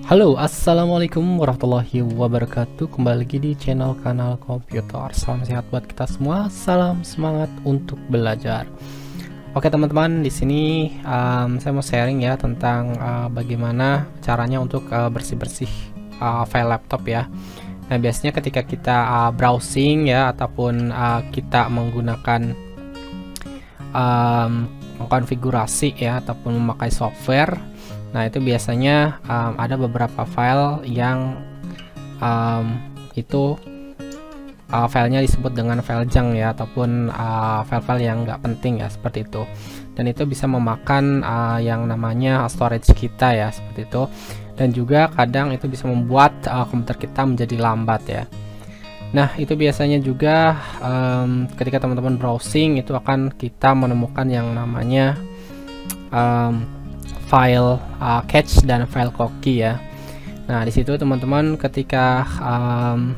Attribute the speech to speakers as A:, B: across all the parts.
A: Halo, assalamualaikum warahmatullahi wabarakatuh. Kembali lagi di kanal komputer. Salam sehat buat kita semua. Salam semangat untuk belajar. Oke teman-teman, di sini saya mau sharing ya tentang bagaimana caranya untuk bersih-bersih file laptop ya. Nah biasanya ketika kita browsing ya ataupun kita menggunakan mengkonfigurasi ya ataupun memakai software. Nah itu biasanya ada beberapa file yang itu filenya disebut dengan file junk ya ataupun file-file yang nggak penting ya seperti itu, dan itu bisa memakan yang namanya storage kita ya seperti itu, dan juga kadang itu bisa membuat komputer kita menjadi lambat ya. Nah itu biasanya juga ketika teman-teman browsing itu akan kita menemukan yang namanya file cache dan file cookie ya. Nah di situ teman-teman ketika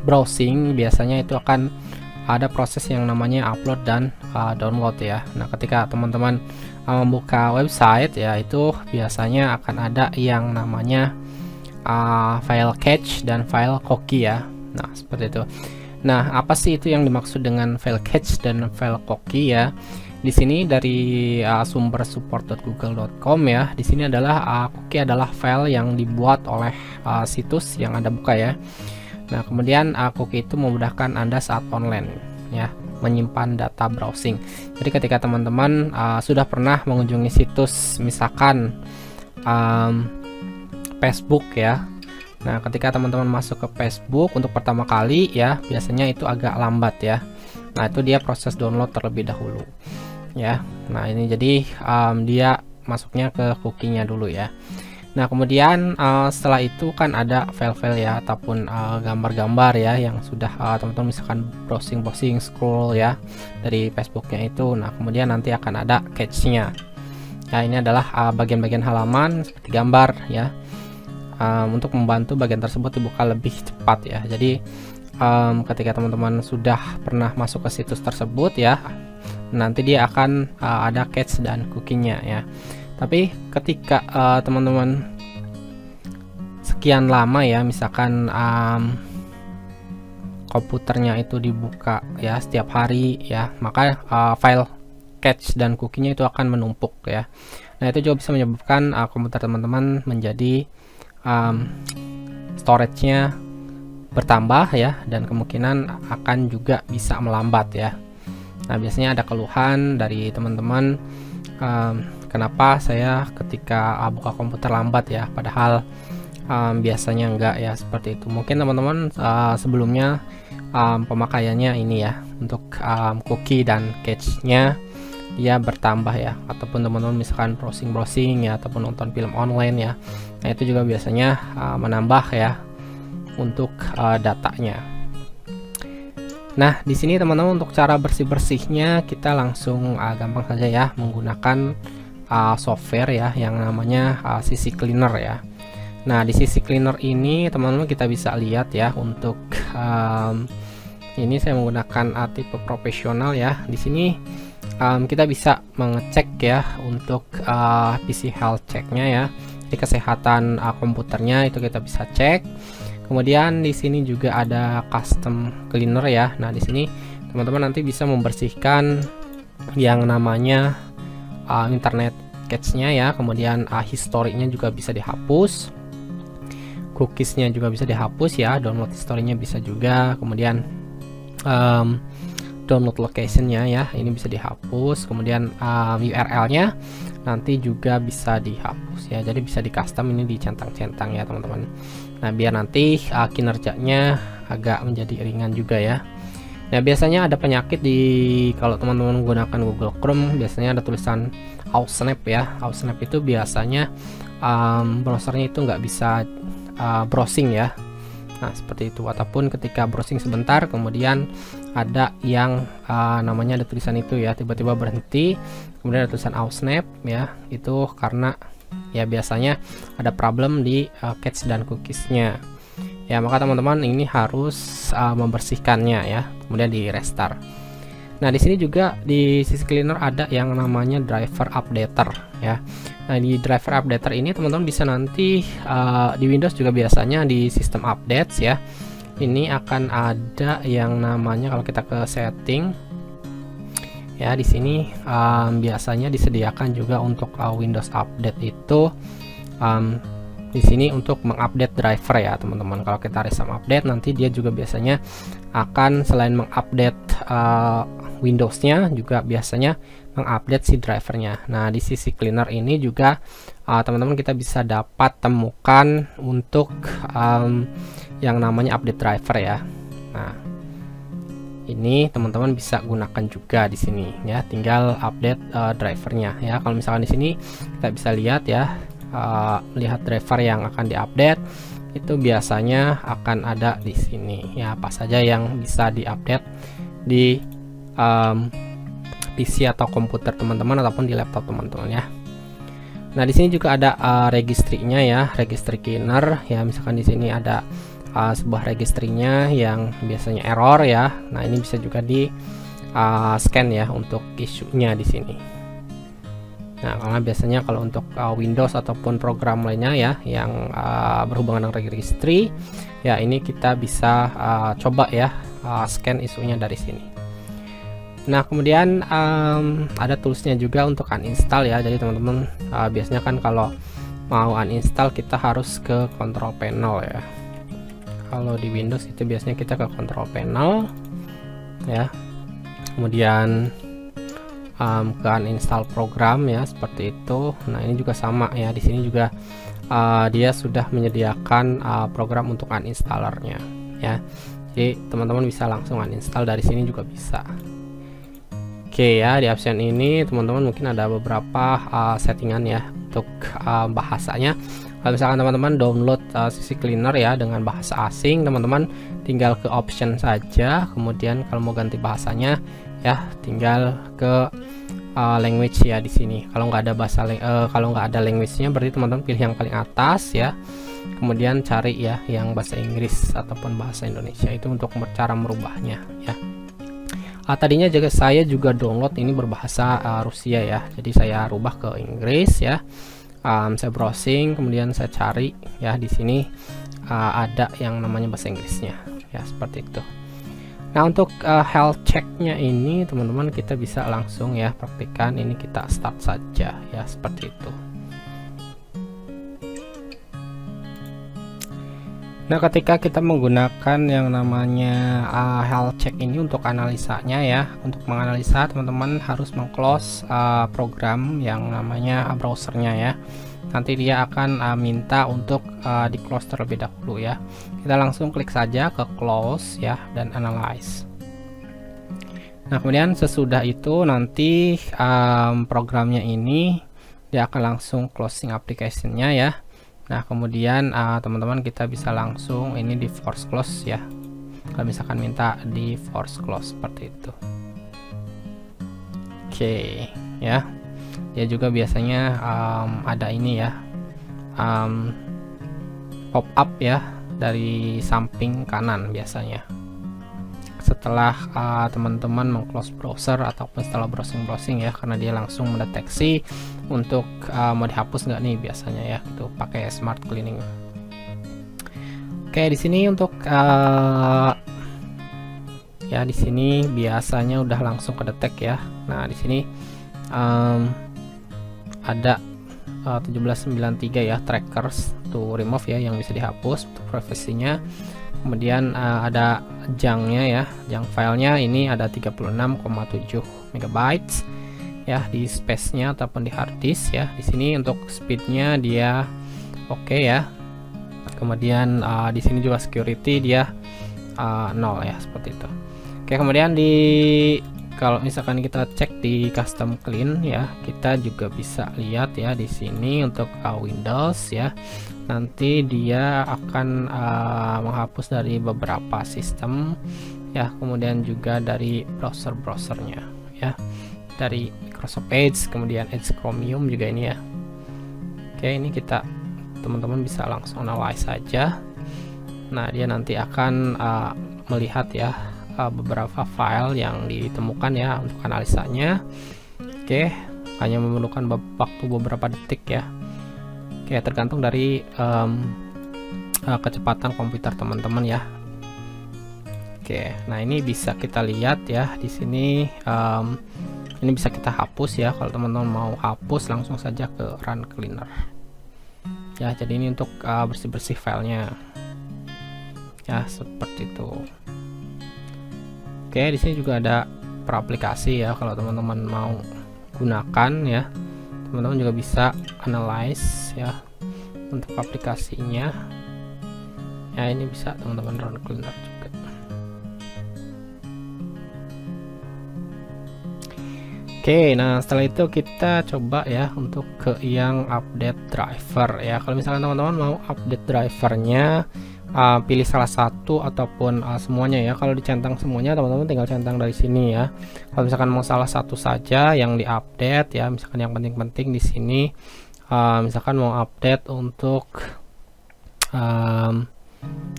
A: browsing biasanya itu akan ada proses yang namanya upload dan download ya. Nah ketika teman-teman membuka website ya itu biasanya akan ada yang namanya file cache dan file cookie ya. Nah seperti itu. Nah apa sih itu yang dimaksud dengan file cache dan file cookie ya? Di sini dari sumber support.google.com ya. Di sini adalah cookie adalah file yang dibuat oleh situs yang Anda buka ya. Nah, kemudian cookie itu memudahkan Anda saat online ya, menyimpan data browsing. Jadi ketika teman-teman sudah pernah mengunjungi situs misalkan Facebook ya. Nah, ketika teman-teman masuk ke Facebook untuk pertama kali ya, biasanya itu agak lambat ya. Nah, itu dia proses download terlebih dahulu. Ya, nah ini jadi dia masuknya ke cookie-nya dulu ya. Nah kemudian setelah itu kan ada file-file ya ataupun gambar-gambar ya yang sudah teman-teman misalkan browsing scroll ya dari Facebooknya itu. Nah kemudian nanti akan ada cache-nya. Ya ini adalah bagian-bagian halaman seperti gambar ya, untuk membantu bagian tersebut dibuka lebih cepat ya. Jadi ketika teman-teman sudah pernah masuk ke situs tersebut ya, nanti dia akan ada cache dan cookie-nya ya. Tapi ketika teman-teman sekian lama ya, misalkan komputernya itu dibuka ya setiap hari ya, maka file cache dan cookie-nya itu akan menumpuk ya. Nah itu juga bisa menyebabkan komputer teman-teman menjadi storage-nya bertambah ya, dan kemungkinan akan juga bisa melambat ya. Nah biasanya ada keluhan dari teman-teman, kenapa saya ketika buka komputer lambat ya, padahal biasanya enggak ya, seperti itu. Mungkin teman-teman sebelumnya pemakaiannya ini ya untuk cookie dan cache-nya dia bertambah ya, ataupun teman-teman misalkan browsing ya ataupun nonton film online ya. Nah itu juga biasanya menambah ya untuk datanya. Nah, di sini teman-teman untuk cara bersih-bersihnya kita langsung gampang saja ya menggunakan software ya yang namanya CC Cleaner ya. Nah, di CC Cleaner ini teman-teman kita bisa lihat ya untuk ini saya menggunakan tipe profesional ya. Di sini kita bisa mengecek ya untuk PC health check-nya ya. Jadi kesehatan komputernya itu kita bisa cek. Kemudian di sini juga ada custom cleaner ya. Nah, di sini teman-teman nanti bisa membersihkan yang namanya internet cache-nya ya. Kemudian historinya juga bisa dihapus. Cookies-nya juga bisa dihapus ya. Download history-nya bisa juga. Kemudian download location-nya ya, ini bisa dihapus. Kemudian URL-nya nanti juga bisa dihapus ya. Jadi bisa di custom, ini dicentang-centang ya teman-teman. Nah biar nanti kinerjanya agak menjadi ringan juga ya. Nah biasanya ada penyakit di kalau teman-teman menggunakan Google Chrome, biasanya ada tulisan Outsnap ya. Outsnap itu biasanya browsernya itu nggak bisa browsing ya. Nah seperti itu, ataupun ketika browsing sebentar kemudian ada yang namanya ada tulisan itu ya, tiba-tiba berhenti, kemudian ada tulisan Outsnap ya, itu karena ya biasanya ada problem di cache dan cookies-nya ya. Maka teman-teman ini harus membersihkannya ya, kemudian di restart. Nah di sini juga di CC Cleaner ada yang namanya driver updater ya. Nah, di driver updater ini teman-teman bisa nanti di Windows juga biasanya di sistem updates ya. Ini akan ada yang namanya, kalau kita ke setting ya, di sini biasanya disediakan juga untuk Windows Update itu di sini untuk mengupdate driver ya teman-teman. Kalau kita restart update, nanti dia juga biasanya akan selain mengupdate Windows-nya, juga biasanya mengupdate si drivernya. Nah, di sisi cleaner ini juga teman-teman kita bisa dapat temukan untuk yang namanya update driver ya. Nah, ini teman-teman bisa gunakan juga di sini ya, tinggal update drivernya ya. Kalau misalkan di sini kita bisa lihat ya, lihat driver yang akan diupdate itu biasanya akan ada di sini ya, apa saja yang bisa diupdate di PC atau komputer teman-teman ataupun di laptop teman-teman ya. Nah, di sini juga ada registrinya ya, registry cleaner ya. Misalkan di sini ada sebuah registrinya yang biasanya error ya. Nah, ini bisa juga di scan ya untuk isunya di sini. Nah, karena biasanya kalau untuk Windows ataupun program lainnya ya yang berhubungan dengan registry ya, ini kita bisa coba ya scan isunya dari sini. Nah, kemudian ada toolsnya juga untuk uninstall ya. Jadi teman-teman biasanya kan kalau mau uninstall kita harus ke control panel ya. Kalau di Windows itu biasanya kita ke control panel ya, kemudian ke uninstall program ya, seperti itu. Nah, ini juga sama ya, di sini juga dia sudah menyediakan program untuk uninstallernya ya. Jadi teman-teman bisa langsung uninstall dari sini juga bisa. Oke ya, di option ini teman-teman mungkin ada beberapa settingan ya untuk bahasanya. Kalau misalkan teman-teman download CC Cleaner ya dengan bahasa asing, teman-teman tinggal ke option saja, kemudian kalau mau ganti bahasanya ya tinggal ke language ya di sini. Kalau nggak ada bahasa kalau nggak ada language-nya, berarti teman-teman pilih yang paling atas ya, kemudian cari ya yang bahasa Inggris ataupun bahasa Indonesia, itu untuk cara merubahnya ya. Tadinya saya juga download ini berbahasa Rusia ya, jadi saya rubah ke Inggris ya. Saya browsing, kemudian saya cari ya, di sini ada yang namanya bahasa Inggrisnya ya, seperti itu. Nah, untuk health check-nya ini teman-teman kita bisa langsung ya praktikan. Ini kita start saja ya, seperti itu. Nah, ketika kita menggunakan yang namanya health check ini untuk analisanya ya, untuk menganalisa teman-teman harus meng-close program yang namanya browsernya ya. Nanti dia akan minta untuk di close terlebih dahulu ya. Kita langsung klik saja ke close ya dan analyze. Nah, kemudian sesudah itu nanti programnya ini dia akan langsung closing application-nya ya. Nah, kemudian teman-teman kita bisa langsung ini di force close ya, kalau misalkan minta di force close seperti itu. Oke ya, dia juga biasanya ada ini ya, pop up ya dari samping kanan biasanya setelah teman-teman meng-close browser ataupun setelah browsing ya, karena dia langsung mendeteksi untuk mau dihapus nggak nih biasanya ya, itu pakai smart cleaning. Oke, di sini untuk ya di sini biasanya udah langsung kedetek ya. Nah, di sini ada 1793 ya trackers to remove ya yang bisa dihapus untuk privasinya. Kemudian ada junknya ya, junk filenya ini ada 36,7 MB ya di space-nya ataupun di hard disk ya. Di sini untuk speednya dia oke ya. Kemudian di sini juga security dia 0 ya, seperti itu. Oke, kemudian kalau misalkan kita cek di custom clean ya, kita juga bisa lihat ya di sini untuk Windows ya. Nanti dia akan menghapus dari beberapa sistem ya, kemudian juga dari browser-browsernya ya, dari Microsoft Edge, kemudian Edge Chromium juga ini ya. Oke, ini kita teman-teman bisa langsung analyze saja. Nah, dia nanti akan melihat ya beberapa file yang ditemukan ya untuk analisanya. Oke, hanya memerlukan waktu beberapa detik ya. Oke, tergantung dari kecepatan komputer teman-teman ya. Oke, nah ini bisa kita lihat ya di sini. Ini bisa kita hapus ya. Kalau teman-teman mau hapus, langsung saja ke Run Cleaner. Ya, jadi ini untuk bersih-bersih filenya. Ya, seperti itu. Oke, di sini juga ada per aplikasi ya. Kalau teman-teman mau gunakan ya, teman-teman juga bisa analyze ya untuk aplikasinya. Ya, ini bisa teman-teman Run Cleaner juga. Oke, nah setelah itu kita coba ya untuk ke yang update driver ya. Kalau misalkan teman-teman mau update drivernya, pilih salah satu ataupun semuanya ya. Kalau dicentang semuanya, teman-teman tinggal centang dari sini ya. Kalau misalkan mau salah satu saja yang diupdate ya, misalkan yang penting-penting di sini, misalkan mau update untuk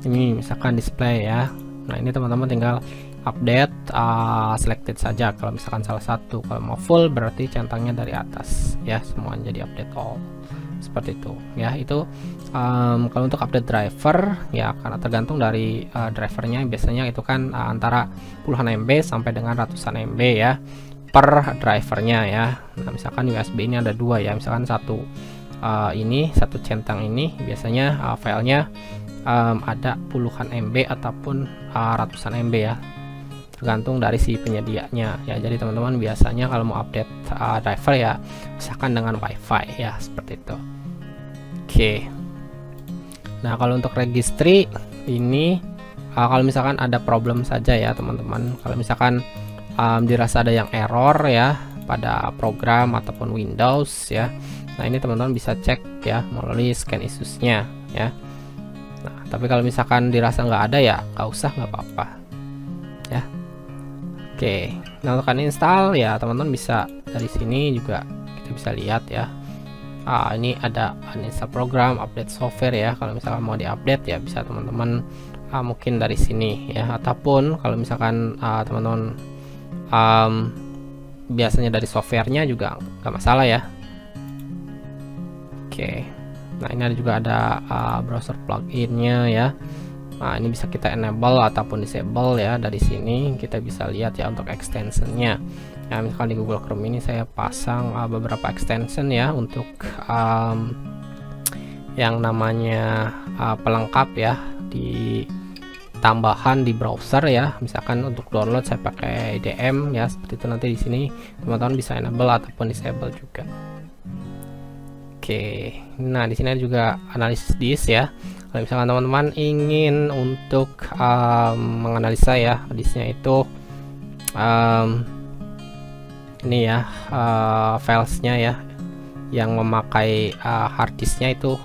A: ini misalkan display ya. Nah ini teman-teman tinggal update selected saja kalau misalkan salah satu. Kalau mau full berarti centangnya dari atas ya, semuanya jadi update all seperti itu ya. Itu kalau untuk update driver ya, karena tergantung dari drivernya, biasanya itu kan antara puluhan MB sampai dengan ratusan MB ya per drivernya ya. Nah misalkan USB ini ada dua ya, misalkan satu ini satu centang ini biasanya filenya ada puluhan MB ataupun ratusan MB ya, tergantung dari si penyedianya ya. Jadi teman-teman biasanya kalau mau update driver ya misalkan dengan WiFi ya, seperti itu. Oke, nah kalau untuk registry ini kalau misalkan ada problem saja ya teman-teman, kalau misalkan dirasa ada yang error ya pada program ataupun Windows ya, nah ini teman-teman bisa cek ya melalui scan issues-nya ya. Nah tapi kalau misalkan dirasa nggak ada ya nggak usah, nggak apa-apa ya. Oke, nah untuk uninstall ya teman-teman bisa dari sini juga kita bisa lihat ya. Ini ada uninstall program, update software ya. Kalau misalkan mau diupdate ya bisa teman-teman mungkin dari sini ya, ataupun kalau misalkan teman-teman biasanya dari softwarenya juga nggak masalah ya. Oke, nah ini ada juga ada browser pluginnya ya. Nah ini bisa kita enable ataupun disable ya. Dari sini kita bisa lihat ya untuk extensionnya ya. Misalkan di Google Chrome ini saya pasang beberapa extension ya untuk yang namanya pelengkap ya, di tambahan di browser ya. Misalkan untuk download saya pakai IDM ya, seperti itu. Nanti di sini teman-teman bisa enable ataupun disable juga. Oke, nah di sini ada juga analisis disk ya. Kalau misalkan teman-teman ingin untuk menganalisa ya disknya itu ini ya filesnya ya, yang memakai hard disknya itu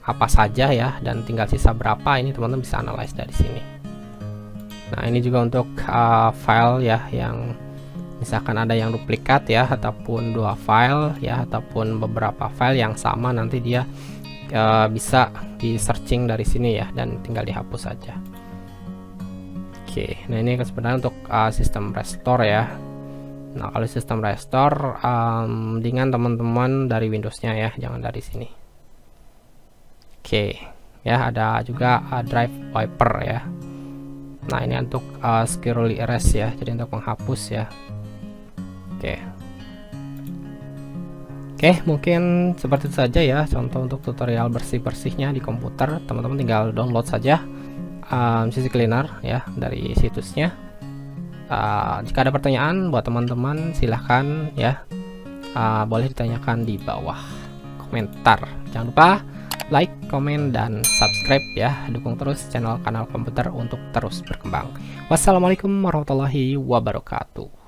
A: apa saja ya, dan tinggal sisa berapa, ini teman-teman bisa analyze dari sini. Nah ini juga untuk file ya, yang misalkan ada yang duplikat ya, ataupun dua file ya, ataupun beberapa file yang sama, nanti dia bisa di searching dari sini ya, dan tinggal dihapus saja. Oke, nah ini sebenarnya untuk sistem restore ya. Nah kalau sistem restore dengan teman-teman dari Windowsnya ya, jangan dari sini. Oke ya, ada juga drive wiper ya. Nah ini untuk securely erase ya, jadi untuk menghapus ya. Oke, mungkin seperti itu saja ya contoh untuk tutorial bersih-bersihnya di komputer. Teman-teman tinggal download saja CC Cleaner ya dari situsnya. Jika ada pertanyaan buat teman-teman silahkan ya, boleh ditanyakan di bawah komentar. Jangan lupa like, komen, dan subscribe ya. Dukung terus channel Kanal Komputer untuk terus berkembang. Wassalamualaikum warahmatullahi wabarakatuh.